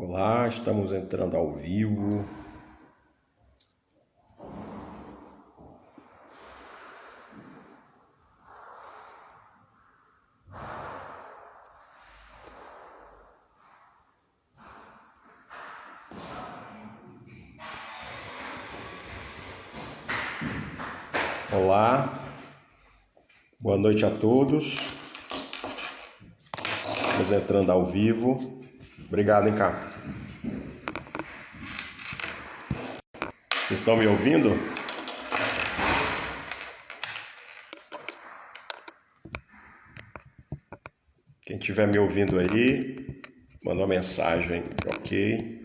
Olá, estamos entrando ao vivo. Olá, boa noite a todos. Estamos entrando ao vivo. Obrigado, hein, cara. Vocês estão me ouvindo? Quem estiver me ouvindo aí, manda uma mensagem, ok?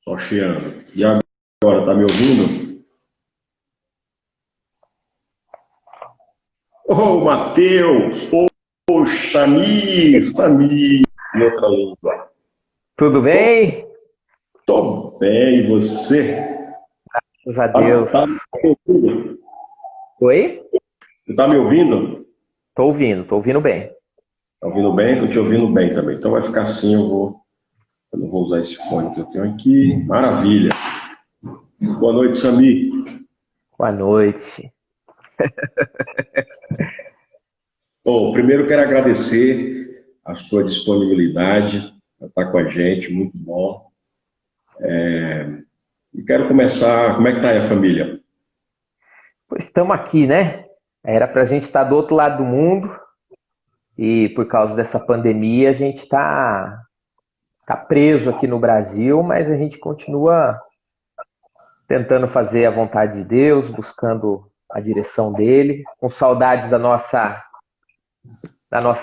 Só chiando. E agora, tá me ouvindo? Ô, Matheus! Ô, Sami, em outra língua. Tudo bem? Tô bem, e você? Graças a Tá, Deus. tá me ouvindo? Oi? Você tá me ouvindo? Tô ouvindo bem. Tá ouvindo bem? Tô te ouvindo bem também. Então vai ficar assim, eu não vou usar esse fone que eu tenho aqui. Maravilha. Boa noite, Sami. Boa noite. Bom, primeiro quero agradecer a sua disponibilidade para estar com a gente, muito bom. E quero começar, como é que tá aí a família? Pois estamos aqui, né? Era pra gente estar do outro lado do mundo e por causa dessa pandemia a gente tá preso aqui no Brasil, mas a gente continua tentando fazer a vontade de Deus, buscando a direção dele, com saudades da nossa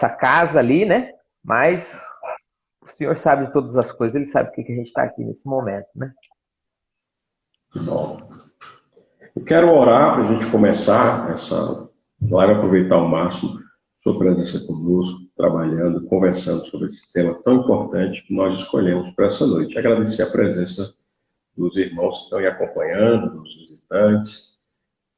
casa ali, né? Mas o Senhor sabe de todas as coisas, Ele sabe por que a gente está aqui nesse momento, né? Bom, eu quero orar para a gente começar essa live, aproveitar ao máximo sua presença conosco, trabalhando, conversando sobre esse tema tão importante que nós escolhemos para essa noite. Agradecer a presença dos irmãos que estão aí acompanhando, dos visitantes,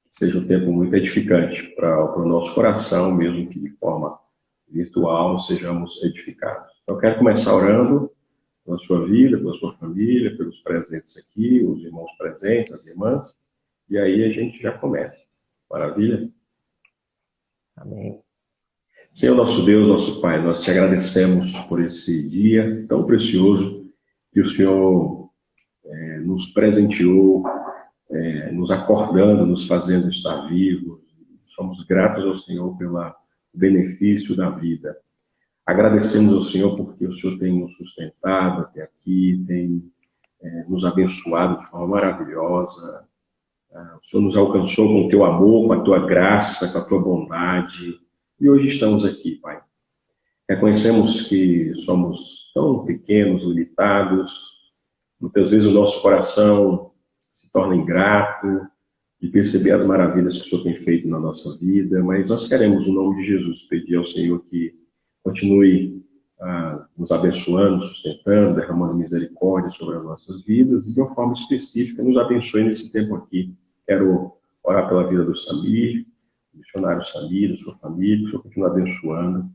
que seja um tempo muito edificante para o nosso coração, mesmo que de forma virtual sejamos edificados. Então, eu quero começar orando pela sua vida, pela sua família, pelos presentes aqui, os irmãos presentes, as irmãs, e aí a gente já começa. Maravilha? Amém. Senhor nosso Deus, nosso Pai, nós te agradecemos por esse dia tão precioso que o Senhor nos presenteou, nos acordando, nos fazendo estar vivos. Somos gratos ao Senhor pelo benefício da vida. Agradecemos ao Senhor porque o Senhor tem nos sustentado até aqui, tem nos abençoado de forma maravilhosa. O Senhor nos alcançou com o teu amor, com a tua graça, com a tua bondade. E hoje estamos aqui, Pai. Reconhecemos que somos tão pequenos, limitados. Muitas vezes o nosso coração se torna ingrato de perceber as maravilhas que o Senhor tem feito na nossa vida. Mas nós queremos, no nome de Jesus, pedir ao Senhor que continue nos abençoando, sustentando, derramando misericórdia sobre as nossas vidas e de uma forma específica nos abençoe nesse tempo aqui, Quero orar pela vida do Samir, do missionário Samir, da sua família, que o Senhor continue abençoando.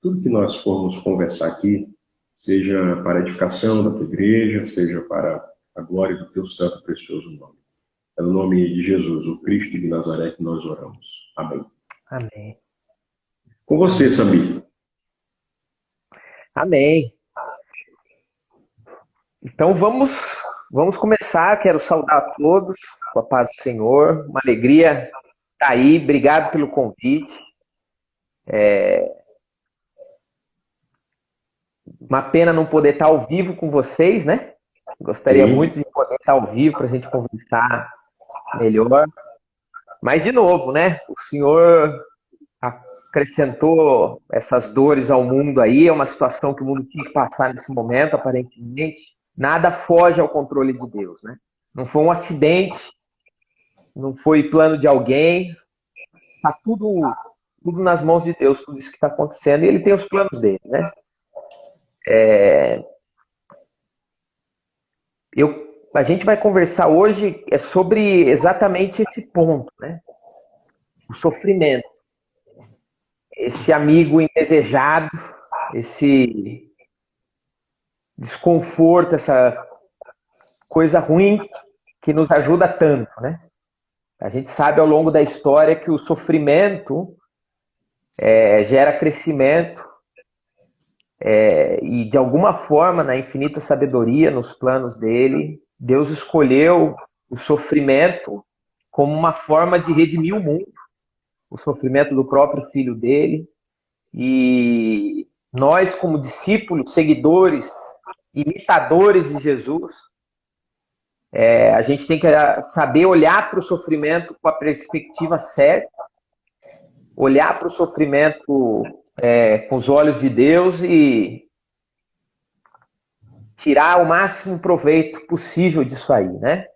Tudo que nós formos conversar aqui, seja para a edificação da tua igreja, seja para a glória do teu santo e precioso nome. É no nome de Jesus, o Cristo de Nazaré, que nós oramos. Amém. Amém. Com você, Samir. Amém. Então vamos começar. Quero saudar a todos com a paz do Senhor. Uma alegria estar aí. Obrigado pelo convite. Uma pena não poder estar ao vivo com vocês, né? Gostaria muito de poder estar ao vivo para a gente conversar melhor. Mas, de novo, né? O Senhor acrescentou essas dores ao mundo aí. É uma situação que o mundo tinha que passar nesse momento, aparentemente. Nada foge ao controle de Deus, né? Não foi um acidente, não foi plano de alguém. Está tudo nas mãos de Deus, tudo isso que está acontecendo. E Ele tem os planos dele, né? A gente vai conversar hoje sobre exatamente esse ponto, né? O sofrimento. Esse amigo indesejado, esse desconforto, essa coisa ruim que nos ajuda tanto, né? A gente sabe ao longo da história que o sofrimento gera crescimento e de alguma forma, na infinita sabedoria, nos planos dele, Deus escolheu o sofrimento como uma forma de redimir o mundo, o sofrimento do próprio filho dele. E nós, como discípulos, seguidores, imitadores de Jesus, a gente tem que saber olhar para o sofrimento com a perspectiva certa, olhar para o sofrimento com os olhos de Deus e tirar o máximo proveito possível disso aí, né?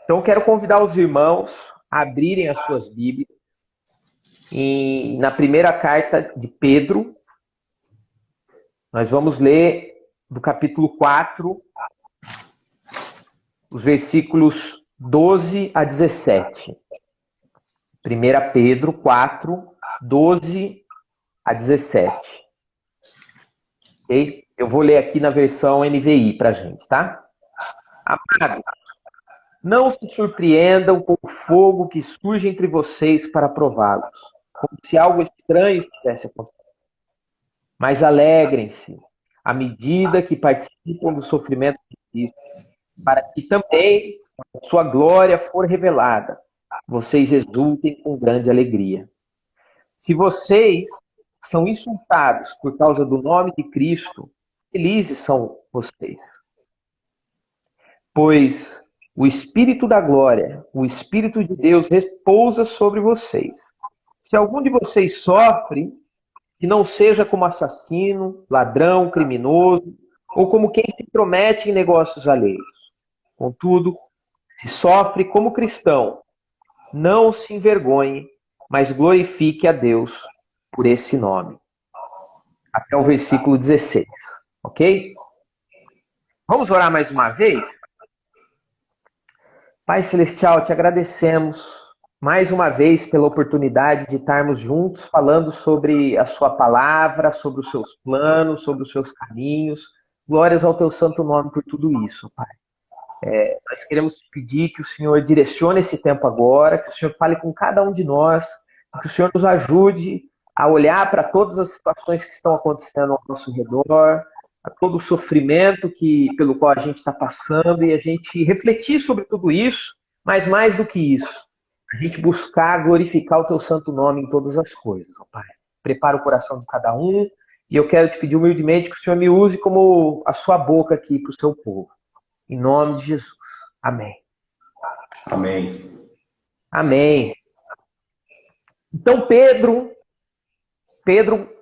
Então, eu quero convidar os irmãos a abrirem as suas Bíblias na primeira carta de Pedro. Nós vamos ler do capítulo 4, os versículos 12 a 17. 1 Pedro 4, 12 a 17. Ok? Eu vou ler aqui na versão NVI para a gente, tá? Amados, não se surpreendam com o fogo que surge entre vocês para prová-los, como se algo estranho estivesse acontecendo. Mas alegrem-se à medida que participam do sofrimento de Cristo, para que também, quando sua glória for revelada, vocês exultem com grande alegria. Se vocês são insultados por causa do nome de Cristo, felizes são vocês. Pois o Espírito da glória, o Espírito de Deus repousa sobre vocês. Se algum de vocês sofre, que não seja como assassino, ladrão, criminoso, ou como quem se intromete em negócios alheios. Contudo, se sofre como cristão, não se envergonhe, mas glorifique a Deus por esse nome. Até o versículo 16, ok? Vamos orar mais uma vez? Pai Celestial, te agradecemos mais uma vez pela oportunidade de estarmos juntos falando sobre a sua palavra, sobre os seus planos, sobre os seus caminhos. Glórias ao teu santo nome por tudo isso, Pai. Nós queremos te pedir que o Senhor direcione esse tempo agora, que o Senhor fale com cada um de nós, que o Senhor nos ajude a olhar para todas as situações que estão acontecendo ao nosso redor, a todo o sofrimento pelo qual a gente está passando e a gente refletir sobre tudo isso, mas mais do que isso, a gente buscar glorificar o teu santo nome em todas as coisas, ó Pai. Prepara o coração de cada um e eu quero te pedir humildemente que o Senhor me use como a sua boca aqui para o seu povo. Em nome de Jesus. Amém. Amém. Amém. Então Pedro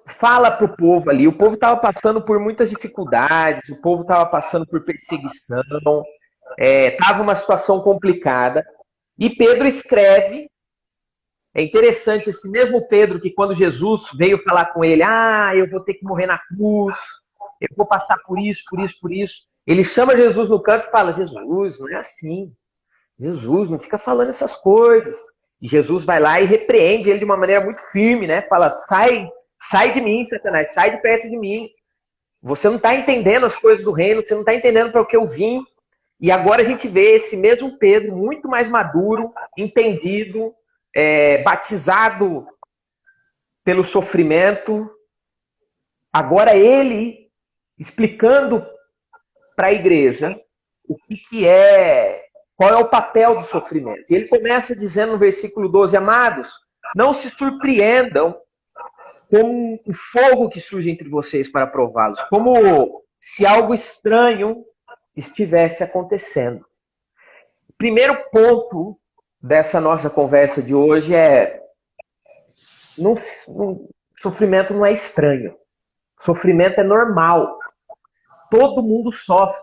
fala para o povo ali. O povo estava passando por muitas dificuldades, o povo estava passando por perseguição, estava uma situação complicada. E Pedro escreve. É interessante, esse mesmo Pedro que quando Jesus veio falar com ele, eu vou ter que morrer na cruz, eu vou passar por isso, por isso, por isso. Ele chama Jesus no canto e fala, Jesus, não é assim. Jesus, não fica falando essas coisas. E Jesus vai lá e repreende ele de uma maneira muito firme, né? Fala, sai de mim, Satanás, sai de perto de mim. Você não está entendendo as coisas do reino, você não está entendendo para o que eu vim. E agora a gente vê esse mesmo Pedro, muito mais maduro, entendido, batizado pelo sofrimento. Agora ele explicando para a igreja o que é, qual é o papel do sofrimento. E ele começa dizendo no versículo 12, amados, não se surpreendam com o fogo que surge entre vocês para prová-los, como se algo estranho estivesse acontecendo. O primeiro ponto dessa nossa conversa de hoje é sofrimento não é estranho. Sofrimento é normal. Todo mundo sofre.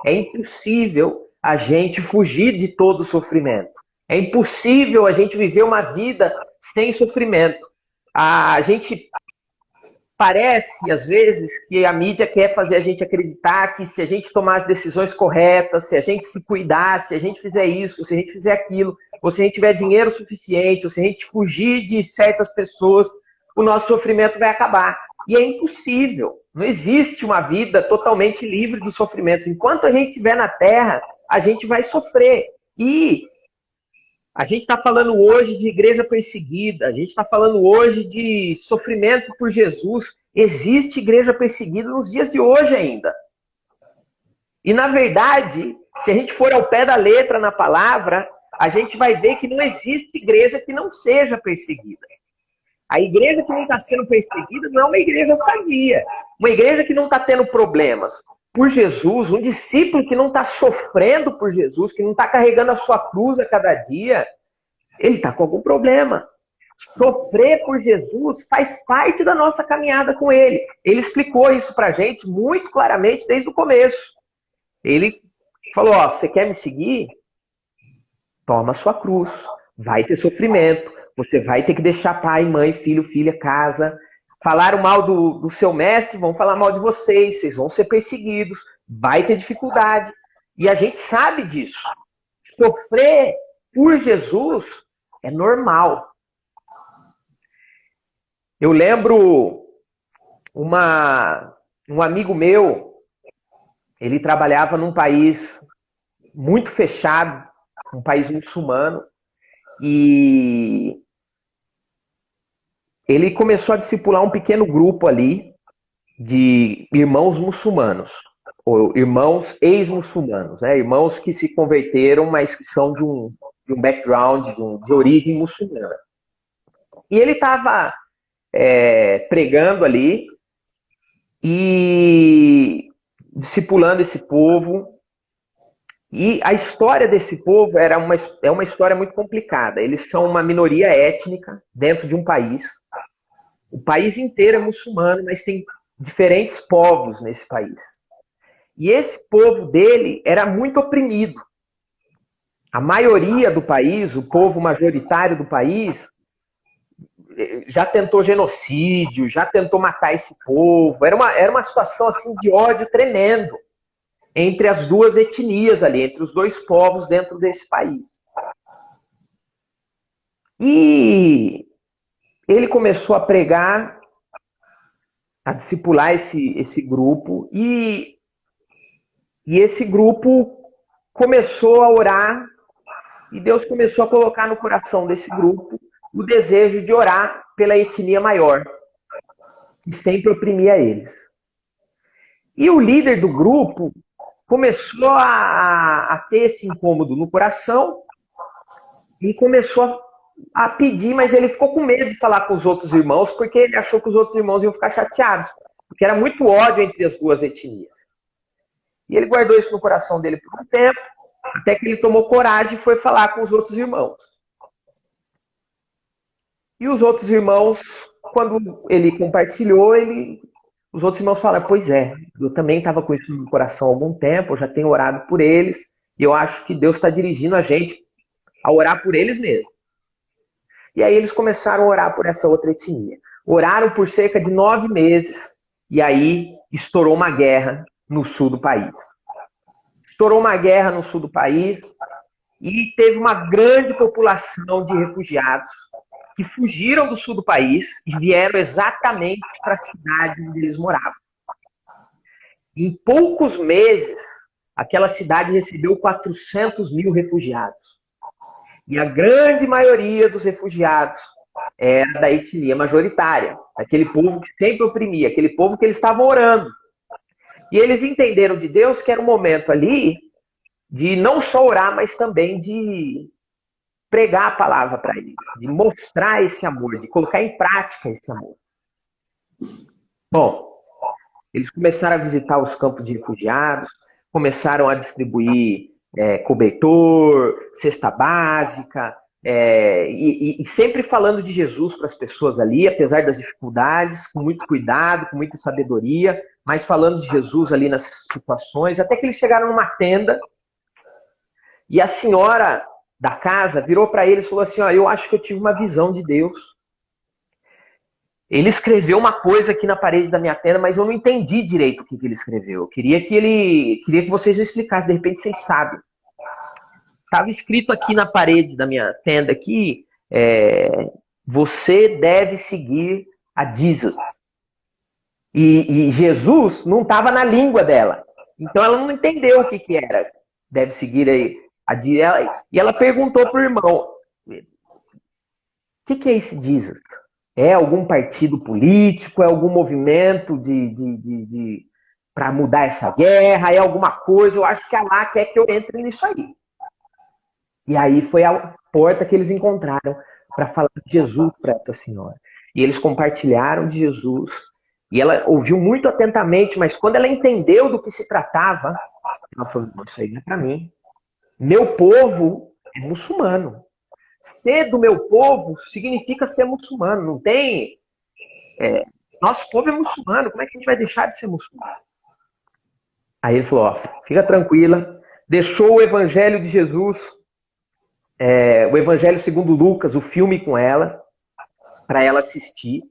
É impossível a gente fugir de todo sofrimento. É impossível a gente viver uma vida sem sofrimento. A gente parece, às vezes, que a mídia quer fazer a gente acreditar que se a gente tomar as decisões corretas, se a gente se cuidar, se a gente fizer isso, se a gente fizer aquilo, ou se a gente tiver dinheiro suficiente, ou se a gente fugir de certas pessoas, o nosso sofrimento vai acabar. E é impossível. Não existe uma vida totalmente livre dos sofrimentos. Enquanto a gente estiver na Terra, a gente vai sofrer. E a gente está falando hoje de igreja perseguida, a gente está falando hoje de sofrimento por Jesus. Existe igreja perseguida nos dias de hoje ainda. E, na verdade, se a gente for ao pé da letra na palavra, a gente vai ver que não existe igreja que não seja perseguida. A igreja que não está sendo perseguida não é uma igreja sadia. Uma igreja que não está tendo problemas por Jesus, um discípulo que não está sofrendo por Jesus, que não está carregando a sua cruz a cada dia, ele está com algum problema. Sofrer por Jesus faz parte da nossa caminhada com ele. Ele explicou isso para a gente muito claramente desde o começo. Ele falou, ó, você quer me seguir? Toma a sua cruz. Vai ter sofrimento. Você vai ter que deixar pai, mãe, filho, filha, casa. Falaram mal do seu mestre, vão falar mal de vocês vão ser perseguidos, vai ter dificuldade. E a gente sabe disso. Sofrer por Jesus é normal. Eu lembro um amigo meu, ele trabalhava num país muito fechado, um país muçulmano, e ele começou a discipular um pequeno grupo ali de irmãos muçulmanos, ou irmãos ex-muçulmanos, né? Irmãos que se converteram, mas que são de um background, de origem muçulmana. E ele estava pregando ali e discipulando esse povo. E a história desse povo é uma história muito complicada. Eles são uma minoria étnica dentro de um país. O país inteiro é muçulmano, mas tem diferentes povos nesse país. E esse povo dele era muito oprimido. A maioria do país, o povo majoritário do país, já tentou genocídio, já tentou matar esse povo. Era uma situação assim, de ódio tremendo entre as duas etnias ali, entre os dois povos dentro desse país. E ele começou a pregar, a discipular esse grupo, e esse grupo começou a orar, e Deus começou a colocar no coração desse grupo o desejo de orar pela etnia maior, que sempre oprimia eles. E o líder do grupo começou a ter esse incômodo no coração e começou a pedir, mas ele ficou com medo de falar com os outros irmãos, porque ele achou que os outros irmãos iam ficar chateados, porque era muito ódio entre as duas etnias. E ele guardou isso no coração dele por um tempo, até que ele tomou coragem e foi falar com os outros irmãos. E os outros irmãos, quando ele compartilhou, os outros irmãos falaram, pois é, eu também estava com isso no coração há algum tempo, eu já tenho orado por eles, e eu acho que Deus está dirigindo a gente a orar por eles mesmo. E aí eles começaram a orar por essa outra etnia. Oraram por cerca de 9 meses, e aí estourou uma guerra no sul do país. Estourou uma guerra no sul do país, e teve uma grande população de refugiados que fugiram do sul do país e vieram exatamente para a cidade onde eles moravam. Em poucos meses, aquela cidade recebeu 400 mil refugiados. E a grande maioria dos refugiados era da etnia majoritária, aquele povo que sempre oprimia, aquele povo que eles estavam orando. E eles entenderam de Deus que era um momento ali de não só orar, mas também de pregar a palavra para eles, de mostrar esse amor, de colocar em prática esse amor. Bom, eles começaram a visitar os campos de refugiados, começaram a distribuir cobertor, cesta básica, e sempre falando de Jesus para as pessoas ali, apesar das dificuldades, com muito cuidado, com muita sabedoria, mas falando de Jesus ali nas situações, até que eles chegaram numa tenda, e a senhora da casa virou para eles e falou assim, eu acho que eu tive uma visão de Deus. Ele escreveu uma coisa aqui na parede da minha tenda, mas eu não entendi direito o que ele escreveu. Eu queria que vocês me explicassem, de repente vocês sabem. Estava escrito aqui na parede da minha tenda aqui, você deve seguir a Jesus. E Jesus não estava na língua dela. Então ela não entendeu o que era. Deve seguir a Jesus. E ela perguntou para o irmão, o que é esse Jesus? É algum partido político? É algum movimento para mudar essa guerra? É alguma coisa? Eu acho que Allah quer que eu entre nisso aí. E aí foi a porta que eles encontraram para falar de Jesus para essa senhora. E eles compartilharam de Jesus. E ela ouviu muito atentamente, mas quando ela entendeu do que se tratava, ela falou, isso aí não é para mim. Meu povo é muçulmano. Ser do meu povo significa ser muçulmano. Não tem... nosso povo é muçulmano. Como é que a gente vai deixar de ser muçulmano? Aí ele falou, fica tranquila. Deixou o evangelho de Jesus, o evangelho segundo Lucas, o filme com ela, para ela assistir.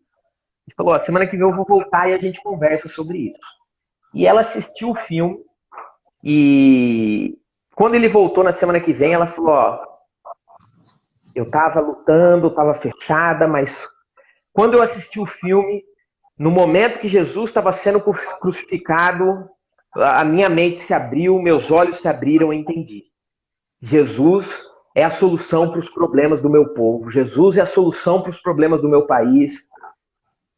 Ele falou, semana que vem eu vou voltar e a gente conversa sobre isso. E ela assistiu o filme. E quando ele voltou na semana que vem, ela falou, eu estava lutando, estava fechada, mas quando eu assisti o filme, no momento que Jesus estava sendo crucificado, a minha mente se abriu, meus olhos se abriram, eu entendi. Jesus é a solução para os problemas do meu povo. Jesus é a solução para os problemas do meu país.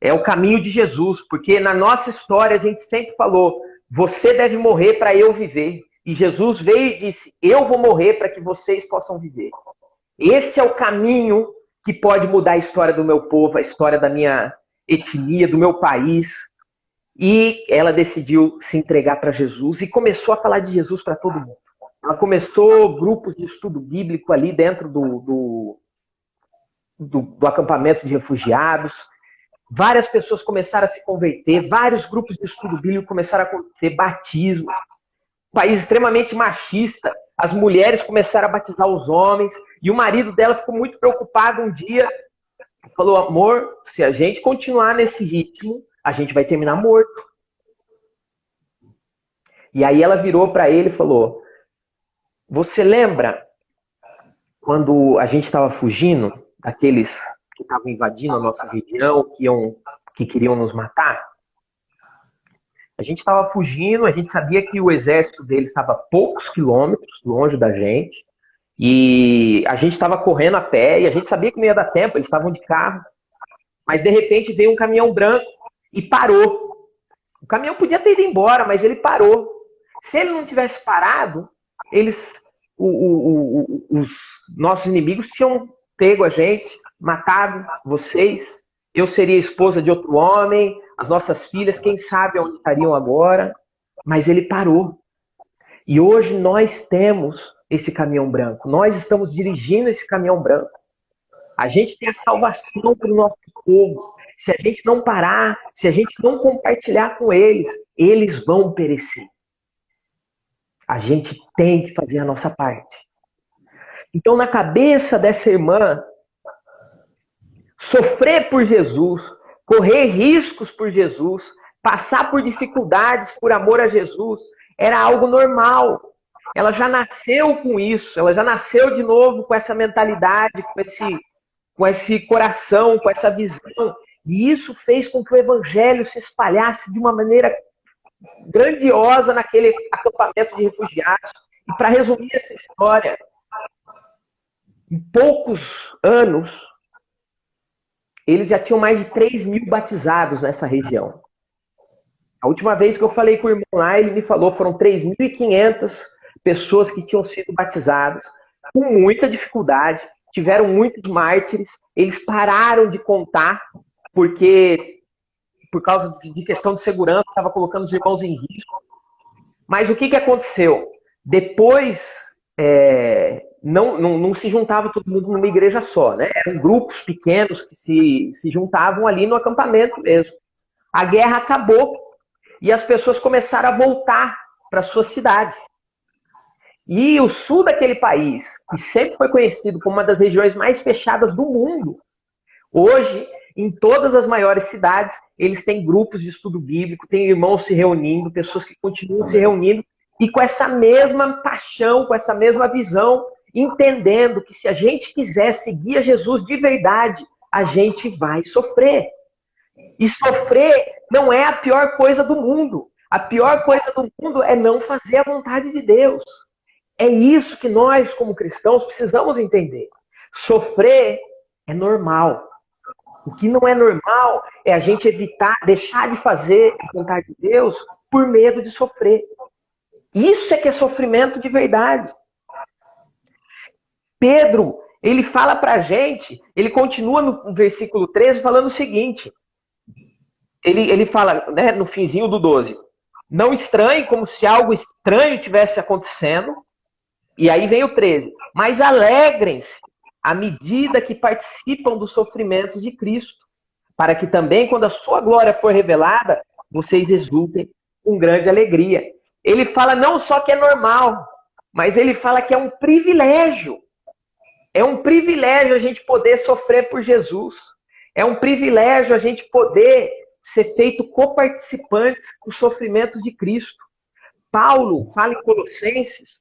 É o caminho de Jesus, porque na nossa história a gente sempre falou, você deve morrer para eu viver. E Jesus veio e disse, eu vou morrer para que vocês possam viver. Esse é o caminho que pode mudar a história do meu povo, a história da minha etnia, do meu país. E ela decidiu se entregar para Jesus e começou a falar de Jesus para todo mundo. Ela começou grupos de estudo bíblico ali dentro do acampamento de refugiados. Várias pessoas começaram a se converter, vários grupos de estudo bíblico começaram a acontecer, batismo. Um país extremamente machista, as mulheres começaram a batizar os homens, e o marido dela ficou muito preocupado um dia, falou, amor, se a gente continuar nesse ritmo, a gente vai terminar morto. E aí ela virou para ele e falou, você lembra quando a gente estava fugindo daqueles que estavam invadindo a nossa região, que queriam nos matar? A gente estava fugindo, a gente sabia que o exército deles estava a poucos quilômetros longe da gente, e a gente estava correndo a pé, e a gente sabia que não ia dar tempo, eles estavam de carro, mas de repente veio um caminhão branco e parou. O caminhão podia ter ido embora, mas ele parou. Se ele não tivesse parado, os nossos inimigos tinham pego a gente, matado vocês, eu seria esposa de outro homem, as nossas filhas, quem sabe onde estariam agora, mas ele parou. E hoje nós temos esse caminhão branco, nós estamos dirigindo esse caminhão branco. A gente tem a salvação para o nosso povo. Se a gente não parar, se a gente não compartilhar com eles, eles vão perecer. A gente tem que fazer a nossa parte. Então, na cabeça dessa irmã, sofrer por Jesus, correr riscos por Jesus, passar por dificuldades por amor a Jesus, era algo normal. ela já nasceu com isso, ela já nasceu de novo com essa mentalidade, com esse coração, com essa visão. E isso fez com que o evangelho se espalhasse de uma maneira grandiosa naquele acampamento de refugiados. E para resumir essa história, em poucos anos, eles já tinham mais de 3.000 batizados nessa região. A última vez que eu falei com o irmão lá, ele me falou, foram 3.500 pessoas que tinham sido batizadas, com muita dificuldade, tiveram muitos mártires, eles pararam de contar, porque por causa de questão de segurança, estava colocando os irmãos em risco. Mas o que aconteceu? Depois, não se juntava todo mundo numa igreja só, né? Eram grupos pequenos que se juntavam ali no acampamento mesmo. A guerra acabou e as pessoas começaram a voltar para suas cidades. E o sul daquele país, que sempre foi conhecido como uma das regiões mais fechadas do mundo, hoje, em todas as maiores cidades, eles têm grupos de estudo bíblico, têm irmãos se reunindo, pessoas que continuam se reunindo, e com essa mesma paixão, com essa mesma visão, entendendo que se a gente quiser seguir a Jesus de verdade, a gente vai sofrer. E sofrer não é a pior coisa do mundo. A pior coisa do mundo é não fazer a vontade de Deus. É isso que nós, como cristãos, precisamos entender. Sofrer é normal. O que não é normal é a gente evitar, deixar de fazer a vontade de Deus por medo de sofrer. Isso é que é sofrimento de verdade. Pedro, ele fala pra gente, ele continua no versículo 13 falando o seguinte. Ele fala, né, no finzinho do 12, não estranhe, como se algo estranho tivesse acontecendo. E aí vem o 13. Mas alegrem-se à medida que participam dos sofrimentos de Cristo, para que também, quando a sua glória for revelada, vocês exultem com grande alegria. Ele fala não só que é normal, mas ele fala que é um privilégio. É um privilégio a gente poder sofrer por Jesus. É um privilégio a gente poder ser feito coparticipantes dos sofrimentos de Cristo. Paulo fala em Colossenses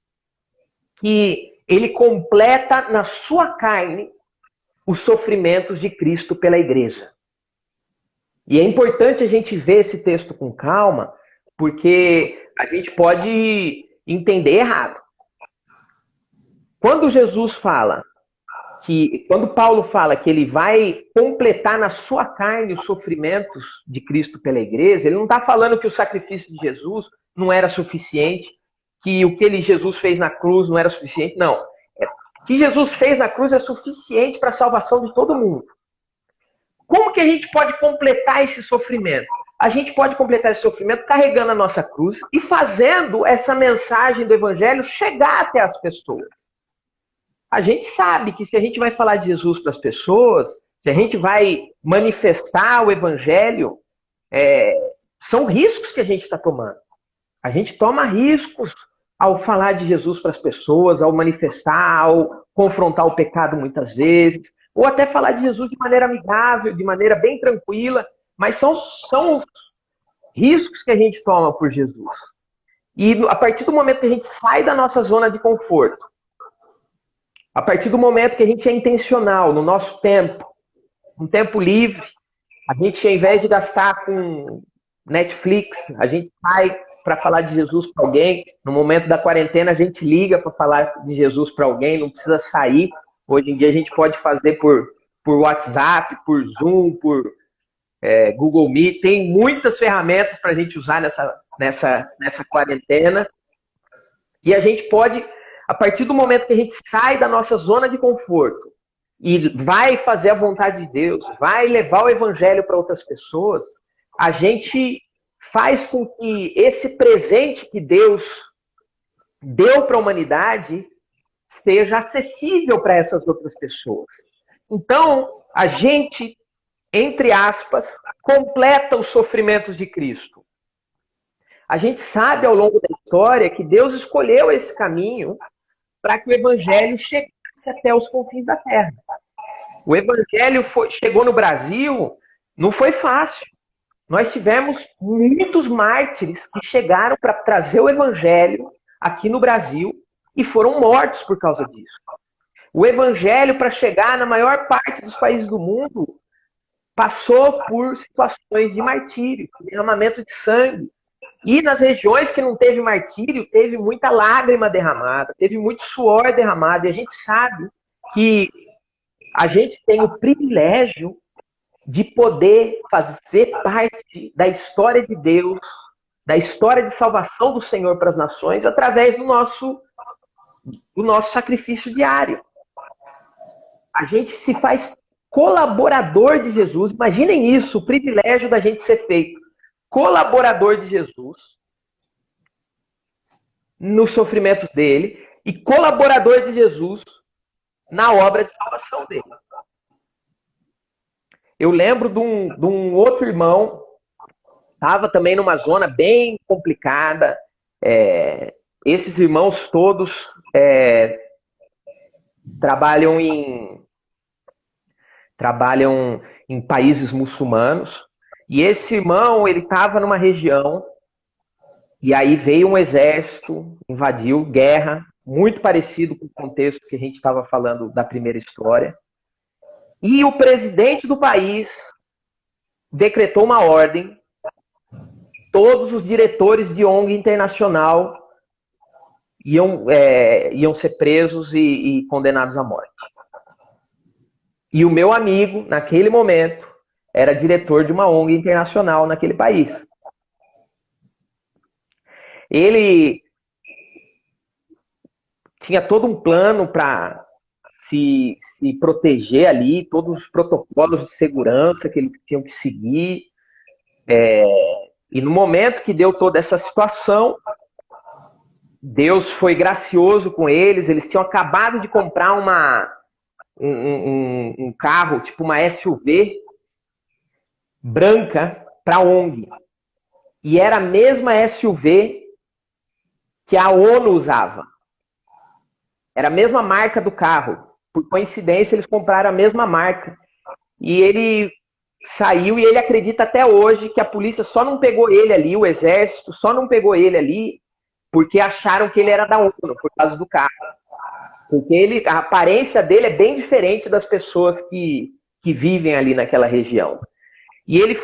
que ele completa na sua carne os sofrimentos de Cristo pela igreja. E é importante a gente ver esse texto com calma, porque a gente pode entender errado. Quando Paulo fala que ele vai completar na sua carne os sofrimentos de Cristo pela igreja, ele não está falando que o sacrifício de Jesus não era suficiente, que o que Jesus fez na cruz não era suficiente, não. O que Jesus fez na cruz é suficiente para a salvação de todo mundo. Como que a gente pode completar esse sofrimento? A gente pode completar esse sofrimento carregando a nossa cruz e fazendo essa mensagem do evangelho chegar até as pessoas. A gente sabe que se a gente vai falar de Jesus para as pessoas, se a gente vai manifestar o evangelho, são riscos que a gente está tomando. A gente toma riscos ao falar de Jesus para as pessoas, ao manifestar, ao confrontar o pecado muitas vezes, ou até falar de Jesus de maneira amigável, de maneira bem tranquila, mas são os riscos que a gente toma por Jesus. E a partir do momento que a gente sai da nossa zona de conforto, a partir do momento que a gente é intencional no nosso tempo, um tempo livre, a gente, ao invés de gastar com Netflix, a gente sai para falar de Jesus para alguém. No momento da quarentena, a gente liga para falar de Jesus para alguém, não precisa sair. Hoje em dia, a gente pode fazer por WhatsApp, por Zoom, por Google Meet. Tem muitas ferramentas para a gente usar nessa quarentena. E a gente pode, a partir do momento que a gente sai da nossa zona de conforto e vai fazer a vontade de Deus, vai levar o evangelho para outras pessoas, a gente faz com que esse presente que Deus deu para a humanidade seja acessível para essas outras pessoas. Então, a gente, entre aspas, completa os sofrimentos de Cristo. A gente sabe ao longo da história que Deus escolheu esse caminho para que o evangelho chegasse até os confins da terra. O evangelho chegou no Brasil, não foi fácil. Nós tivemos muitos mártires que chegaram para trazer o evangelho aqui no Brasil e foram mortos por causa disso. O evangelho, para chegar na maior parte dos países do mundo, passou por situações de martírio, derramamento de sangue. E nas regiões que não teve martírio, teve muita lágrima derramada, teve muito suor derramado. E a gente sabe que a gente tem o privilégio de poder fazer parte da história de Deus, da história de salvação do Senhor para as nações, através do nosso sacrifício diário. A gente se faz colaborador de Jesus. Imaginem isso, o privilégio da gente ser feito colaborador de Jesus nos sofrimentos dele e colaborador de Jesus na obra de salvação dele. Eu lembro de um outro irmão, estava também numa zona bem complicada. Esses irmãos todos trabalham em países muçulmanos. E esse irmão, ele estava numa região, e aí veio um exército, invadiu, guerra, muito parecido com o contexto que a gente estava falando da primeira história. E o presidente do país decretou uma ordem. Todos os diretores de ONG internacional iam ser presos e condenados à morte. E o meu amigo, naquele momento, era diretor de uma ONG internacional naquele país. Ele tinha todo um plano para se proteger ali, todos os protocolos de segurança que eles tinham que seguir. E no momento que deu toda essa situação, Deus foi gracioso com eles. Eles tinham acabado de comprar um carro, tipo uma SUV, branca para a ONG. E era a mesma SUV que a ONU usava. Era a mesma marca do carro. Por coincidência, eles compraram a mesma marca. E ele saiu e ele acredita até hoje que a polícia só não pegou ele ali, o exército só não pegou ele ali porque acharam que ele era da ONU, por causa do carro. Porque a aparência dele é bem diferente das pessoas que vivem ali naquela região. E ele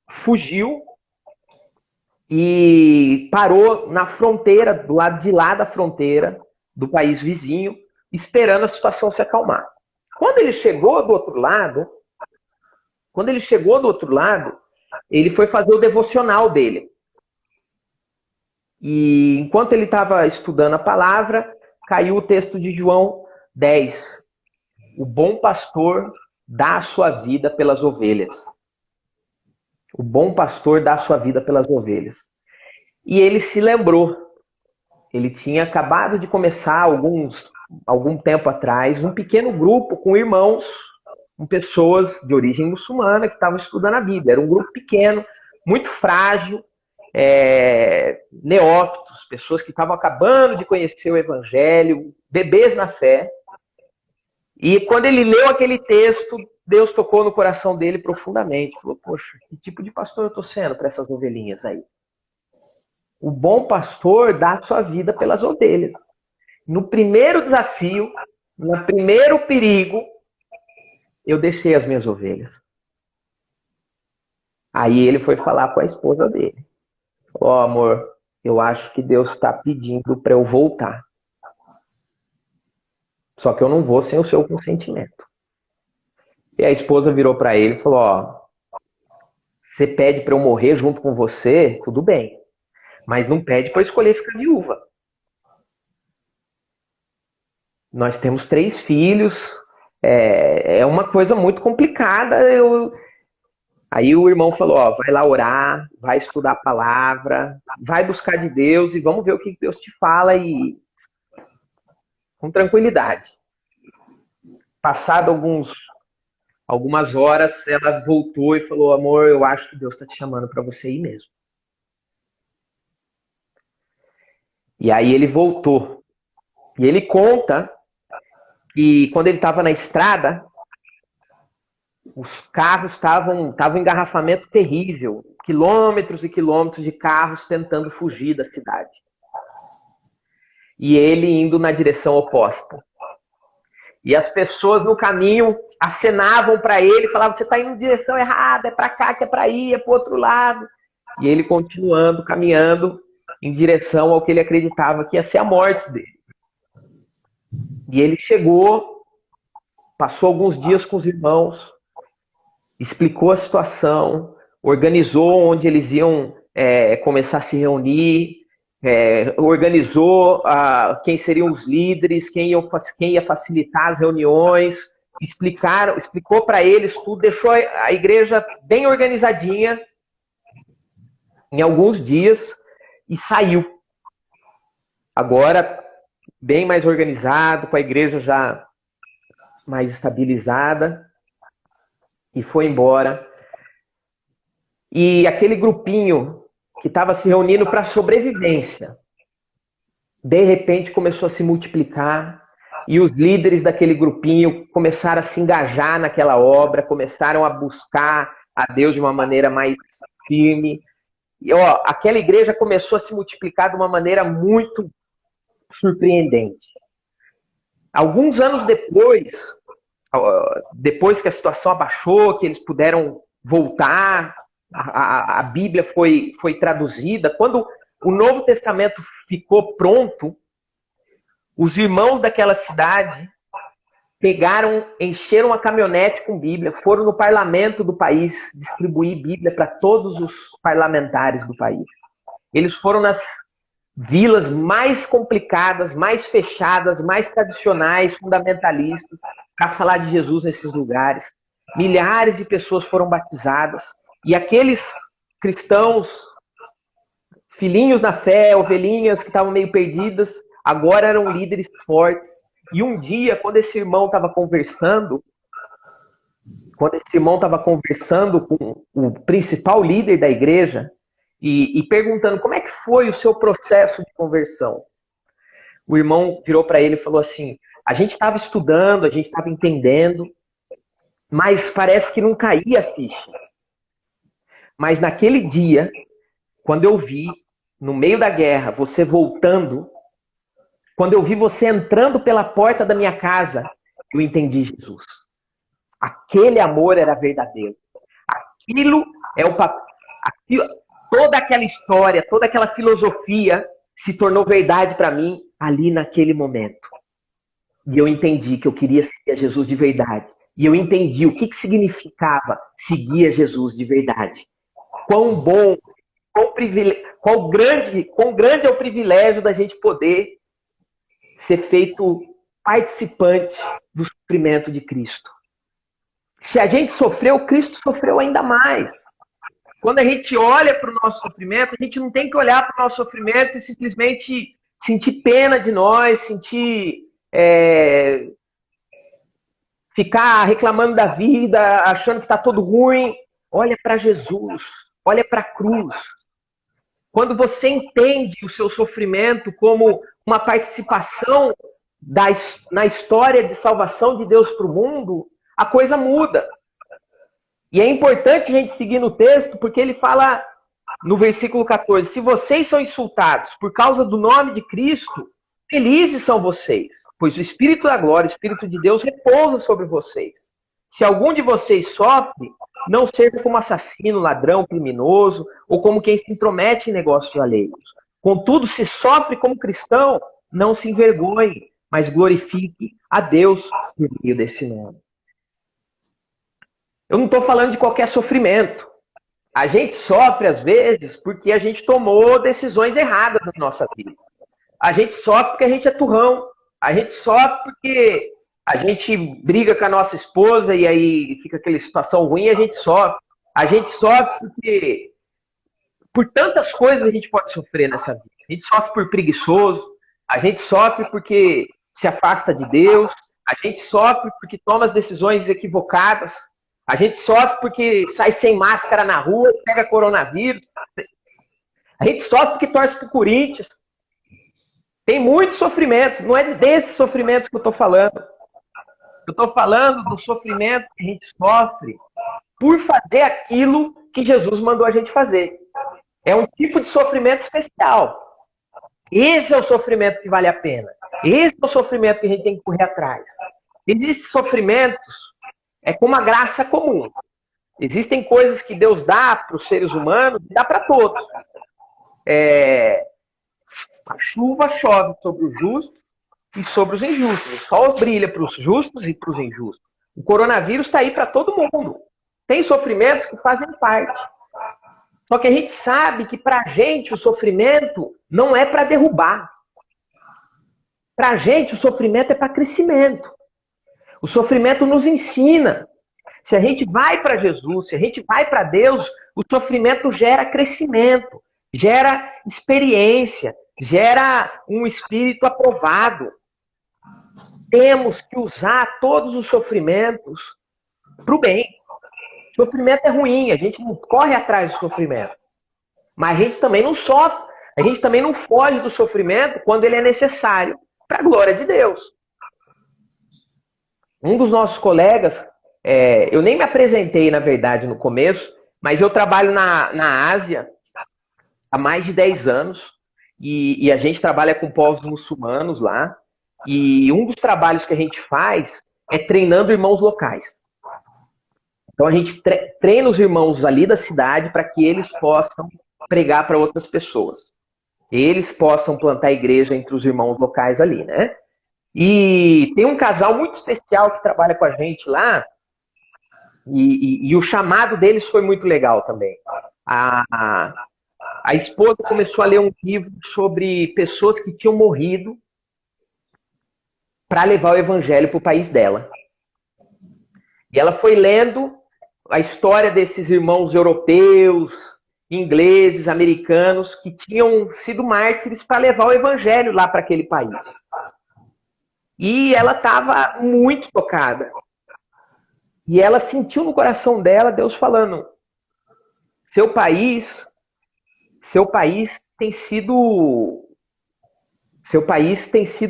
fugiu e parou na fronteira, do lado de lá da fronteira do país vizinho, esperando a situação se acalmar. Quando ele chegou do outro lado, ele foi fazer o devocional dele. E enquanto ele estava estudando a palavra, caiu o texto de João 10. O bom pastor dá a sua vida pelas ovelhas. O bom pastor dá a sua vida pelas ovelhas. E ele se lembrou. Ele tinha acabado de começar, algum tempo atrás, um pequeno grupo com irmãos, com pessoas de origem muçulmana que estavam estudando a Bíblia. Era um grupo pequeno, muito frágil, neófitos, pessoas que estavam acabando de conhecer o Evangelho, bebês na fé. E quando ele leu aquele texto, Deus tocou no coração dele profundamente. Falou, poxa, que tipo de pastor eu estou sendo para essas ovelhinhas aí? O bom pastor dá a sua vida pelas ovelhas. No primeiro desafio, no primeiro perigo, eu deixei as minhas ovelhas. Aí ele foi falar com a esposa dele. Ó, amor, eu acho que Deus está pedindo para eu voltar. Só que eu não vou sem o seu consentimento. E a esposa virou para ele e falou, ó, você pede para eu morrer junto com você, tudo bem. Mas não pede para eu escolher ficar viúva. Nós temos 3 filhos, é uma coisa muito complicada. Aí o irmão falou, ó, vai lá orar, vai estudar a palavra, vai buscar de Deus e vamos ver o que Deus te fala e com tranquilidade. Passado algumas horas, ela voltou e falou, amor, eu acho que Deus está te chamando para você ir mesmo. E aí ele voltou. E ele conta que quando ele estava na estrada, os carros estavam em engarrafamento terrível. Quilômetros e quilômetros de carros tentando fugir da cidade. e ele indo na direção oposta. E as pessoas no caminho acenavam para ele, falavam, você está indo na direção errada, é para cá que é para ir, é para o outro lado. E ele continuando, caminhando em direção ao que ele acreditava que ia ser a morte dele. E ele chegou, passou alguns dias com os irmãos, explicou a situação, organizou onde eles iam começar a se reunir, organizou quem seriam os líderes, quem ia facilitar as reuniões, explicou para eles tudo, deixou a igreja bem organizadinha em alguns dias e saiu. Agora, bem mais organizado, com a igreja já mais estabilizada, e foi embora. E aquele grupinho que estava se reunindo para sobrevivência, de repente começou a se multiplicar, e os líderes daquele grupinho começaram a se engajar naquela obra, começaram a buscar a Deus de uma maneira mais firme. E aquela igreja começou a se multiplicar de uma maneira muito surpreendente. Alguns anos depois que a situação abaixou, que eles puderam voltar, a Bíblia foi traduzida, quando o Novo Testamento ficou pronto, os irmãos daquela cidade encheram uma caminhonete com Bíblia, foram no parlamento do país distribuir Bíblia para todos os parlamentares do país. Eles foram nas vilas mais complicadas, mais fechadas, mais tradicionais, fundamentalistas, para falar de Jesus nesses lugares. Milhares de pessoas foram batizadas. E aqueles cristãos, filhinhos na fé, ovelhinhas que estavam meio perdidas, agora eram líderes fortes. E um dia, quando esse irmão estava conversando com o principal líder da igreja e perguntando como é que foi o seu processo de conversão, o irmão virou para ele e falou assim, a gente estava estudando, a gente estava entendendo, mas parece que não caía a ficha. Mas naquele dia, quando eu vi, no meio da guerra, você voltando, quando eu vi você entrando pela porta da minha casa, eu entendi Jesus. Aquele amor era verdadeiro. Aquilo é o papel. Toda aquela história, toda aquela filosofia se tornou verdade para mim ali naquele momento. E eu entendi que eu queria seguir a Jesus de verdade. E eu entendi o que significava seguir a Jesus de verdade. Quão bom, quão grande é o privilégio da gente poder ser feito participante do sofrimento de Cristo. Se a gente sofreu, Cristo sofreu ainda mais. Quando a gente olha para o nosso sofrimento, a gente não tem que olhar para o nosso sofrimento e simplesmente sentir pena de nós, ficar reclamando da vida, achando que está tudo ruim. Olha para Jesus, olha para a cruz. Quando você entende o seu sofrimento como uma participação na história de salvação de Deus para o mundo, a coisa muda. E é importante a gente seguir no texto, porque ele fala no versículo 14, se vocês são insultados por causa do nome de Cristo, felizes são vocês, pois o Espírito da glória, o Espírito de Deus repousa sobre vocês. Se algum de vocês sofre, não seja como assassino, ladrão, criminoso, ou como quem se intromete em negócios alheios. Contudo, se sofre como cristão, não se envergonhe, mas glorifique a Deus por meio desse nome. Eu não estou falando de qualquer sofrimento. A gente sofre, às vezes, porque a gente tomou decisões erradas na nossa vida. A gente sofre porque a gente é turrão. A gente sofre porque a gente briga com a nossa esposa e aí fica aquela situação ruim e a gente sofre. A gente sofre porque... Por tantas coisas a gente pode sofrer nessa vida. A gente sofre por preguiçoso. A gente sofre porque se afasta de Deus. A gente sofre porque toma as decisões equivocadas. A gente sofre porque sai sem máscara na rua, pega coronavírus. A gente sofre porque torce pro Corinthians. Tem muitos sofrimentos. Não é desses sofrimentos que eu estou falando. Eu estou falando do sofrimento que a gente sofre por fazer aquilo que Jesus mandou a gente fazer. É um tipo de sofrimento especial. Esse é o sofrimento que vale a pena. Esse é o sofrimento que a gente tem que correr atrás. Existem sofrimentos, é como a graça comum. Existem coisas que Deus dá para os seres humanos e dá para todos. A chuva chove sobre os justos e sobre os injustos. O sol brilha para os justos e para os injustos. O coronavírus está aí para todo mundo. Tem sofrimentos que fazem parte. Só que a gente sabe que para a gente o sofrimento não é para derrubar. Para a gente o sofrimento é para crescimento. O sofrimento nos ensina. Se a gente vai para Jesus, se a gente vai para Deus, o sofrimento gera crescimento, gera experiência, gera um espírito aprovado. Temos que usar todos os sofrimentos para o bem. O sofrimento é ruim, a gente não corre atrás do sofrimento. Mas a gente também não sofre, a gente também não foge do sofrimento quando ele é necessário para a glória de Deus. Um dos nossos colegas, eu nem me apresentei, na verdade, no começo, mas eu trabalho na Ásia há mais de 10 anos e a gente trabalha com povos muçulmanos lá. E um dos trabalhos que a gente faz é treinando irmãos locais. Então a gente treina os irmãos ali da cidade para que eles possam pregar para outras pessoas. Eles possam plantar igreja entre os irmãos locais ali, né? E tem um casal muito especial que trabalha com a gente lá, e o chamado deles foi muito legal também. A esposa começou a ler um livro sobre pessoas que tinham morrido para levar o evangelho para o país dela. E ela foi lendo a história desses irmãos europeus, ingleses, americanos, que tinham sido mártires para levar o evangelho lá para aquele país. E ela estava muito tocada. E ela sentiu no coração dela Deus falando: seu país tem sido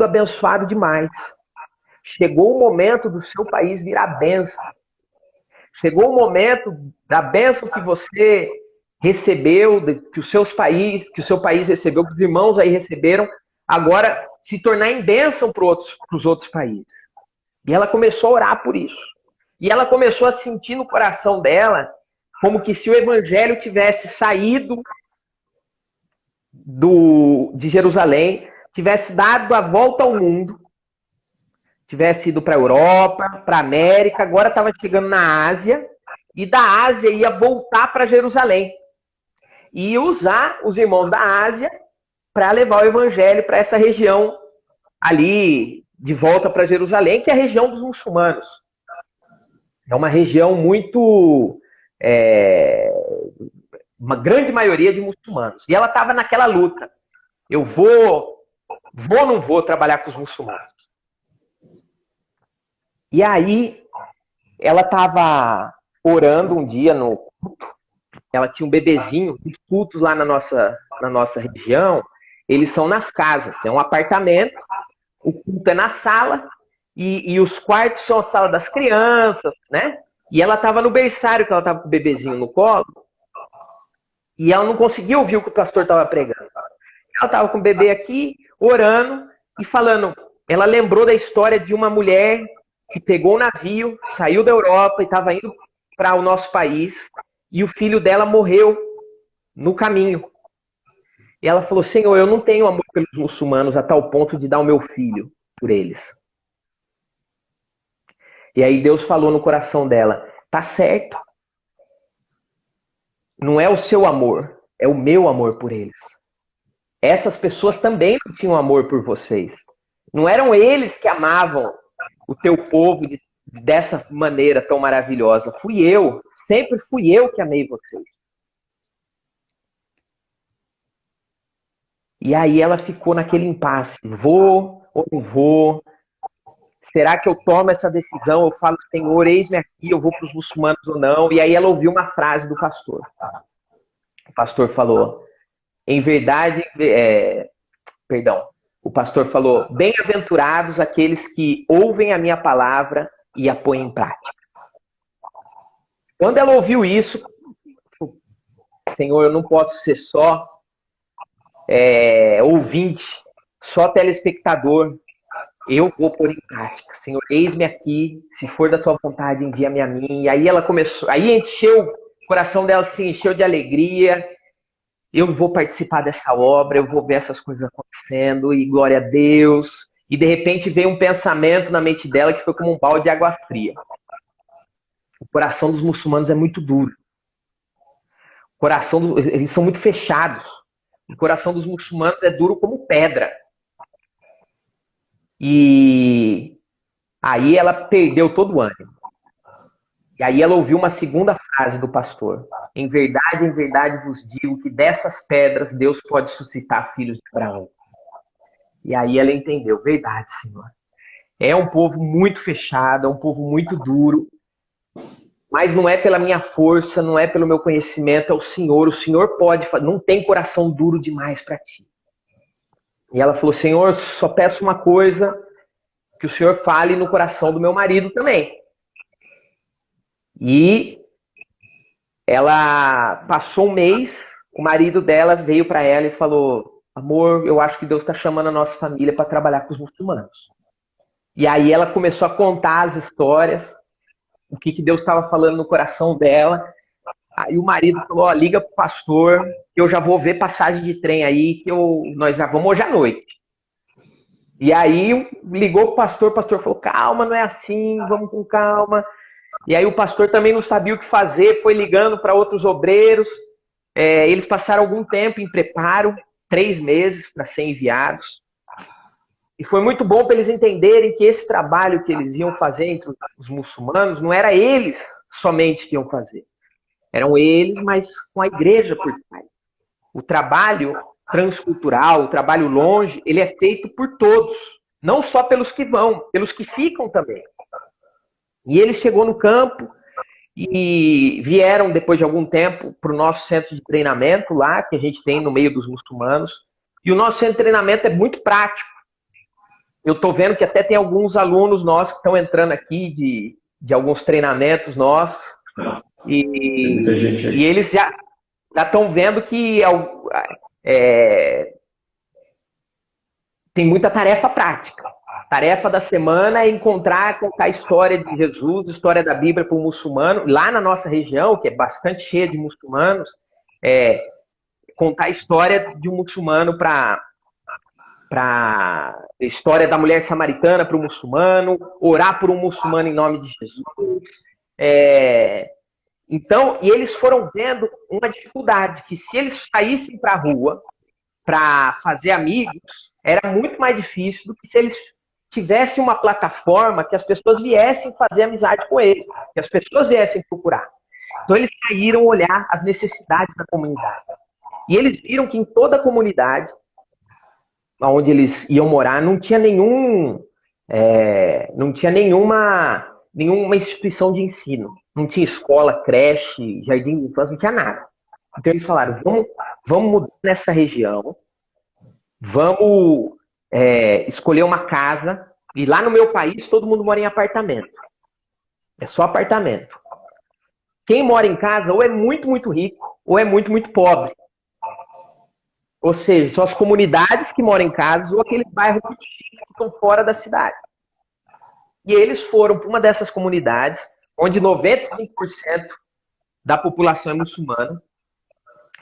abençoado demais. Chegou o momento do seu país virar bênção. Chegou o momento da bênção que você recebeu, que o seu país recebeu, que os irmãos aí receberam, agora se tornar em bênção para os outros países. E ela começou a orar por isso. E ela começou a sentir no coração dela como que se o evangelho tivesse saído de Jerusalém, tivesse dado a volta ao mundo, tivesse ido para a Europa, para a América, agora estava chegando na Ásia, e da Ásia ia voltar para Jerusalém. E ia usar os irmãos da Ásia para levar o evangelho para essa região ali, de volta para Jerusalém, que é a região dos muçulmanos. É uma região muito... uma grande maioria de muçulmanos. E ela estava naquela luta. Eu vou ou não vou trabalhar com os muçulmanos? E aí, ela estava orando um dia no culto. Ela tinha um bebezinho. Os cultos lá na nossa região, eles são nas casas. É um apartamento, o culto é na sala, e os quartos são a sala das crianças, né? E ela estava no berçário, que ela estava com o bebezinho no colo, e ela não conseguia ouvir o que o pastor estava pregando. Ela estava com o bebê aqui, orando e falando. Ela lembrou da história de uma mulher que pegou um navio, saiu da Europa e estava indo para o nosso país, e o filho dela morreu no caminho. E ela falou: Senhor, eu não tenho amor pelos muçulmanos a tal ponto de dar o meu filho por eles. E aí Deus falou no coração dela: tá certo. Não é o seu amor, é o meu amor por eles. Essas pessoas também não tinham amor por vocês. Não eram eles que amavam o teu povo dessa maneira tão maravilhosa. Fui eu, sempre fui eu que amei vocês. E aí ela ficou naquele impasse. Vou ou não vou? Será que eu tomo essa decisão? Eu falo: Senhor, eis-me aqui, eu vou para os muçulmanos ou não? E aí ela ouviu uma frase do pastor. O pastor falou: em verdade, o pastor falou: bem-aventurados aqueles que ouvem a minha palavra e a põem em prática. Quando ela ouviu isso, Senhor, eu não posso ser só ouvinte, só telespectador, eu vou pôr em prática. Senhor, eis-me aqui, se for da tua vontade, envia-me a mim. E aí ela começou, aí encheu, o coração dela se encheu de alegria. Eu vou participar dessa obra, eu vou ver essas coisas acontecendo, e glória a Deus. E de repente veio um pensamento na mente dela que foi como um balde de água fria. O coração dos muçulmanos é muito duro. Eles são muito fechados. O coração dos muçulmanos é duro como pedra. E aí ela perdeu todo o ânimo. E aí ela ouviu uma segunda frase do pastor. Em verdade vos digo que dessas pedras Deus pode suscitar filhos de Abraão. E aí ela entendeu, verdade, Senhor. É um povo muito fechado, é um povo muito duro, mas não é pela minha força, não é pelo meu conhecimento, é o Senhor pode, não tem coração duro demais para ti. E ela falou, Senhor, só peço uma coisa, que o Senhor fale no coração do meu marido também. E ela passou um mês, o marido dela veio para ela e falou, amor, eu acho que Deus está chamando a nossa família para trabalhar com os muçulmanos. E aí ela começou a contar as histórias, o que Deus estava falando no coração dela. Aí o marido falou, liga pro pastor, que eu já vou ver passagem de trem aí, que nós já vamos hoje à noite. E aí ligou pro pastor, o pastor falou, calma, não é assim, vamos com calma. E aí o pastor também não sabia o que fazer, foi ligando para outros obreiros. Eles passaram algum tempo em preparo, 3 meses para serem enviados. E foi muito bom para eles entenderem que esse trabalho que eles iam fazer entre os muçulmanos, não era eles somente que iam fazer. Eram eles, mas com a igreja por trás. O trabalho transcultural, o trabalho longe, ele é feito por todos. Não só pelos que vão, pelos que ficam também. E ele chegou no campo e vieram, depois de algum tempo, para o nosso centro de treinamento lá, que a gente tem no meio dos muçulmanos. E o nosso centro de treinamento é muito prático. Eu estou vendo que até tem alguns alunos nossos que estão entrando aqui de alguns treinamentos nossos. E eles já estão vendo que tem muita tarefa prática. A tarefa da semana é contar a história de Jesus, a história da Bíblia para o muçulmano. Lá na nossa região, que é bastante cheia de muçulmanos, contar a história de um muçulmano para a história da mulher samaritana para o muçulmano, orar por um muçulmano em nome de Jesus. Então, e eles foram vendo uma dificuldade, que se eles saíssem para a rua para fazer amigos, era muito mais difícil do que se eles tivessem uma plataforma que as pessoas viessem fazer amizade com eles, que as pessoas viessem procurar. Então, eles saíram olhar as necessidades da comunidade. E eles viram que em toda a comunidade, onde eles iam morar, não tinha nenhuma instituição de ensino. Não tinha escola, creche, jardim de infância, não tinha nada. Então eles falaram, vamos mudar nessa região, vamos escolher uma casa, e lá no meu país todo mundo mora em apartamento. É só apartamento. Quem mora em casa ou é muito, muito rico, ou é muito, muito pobre. Ou seja, são as comunidades que moram em casas ou aqueles bairros muito chiques que ficam fora da cidade. E eles foram para uma dessas comunidades, onde 95% da população é muçulmana,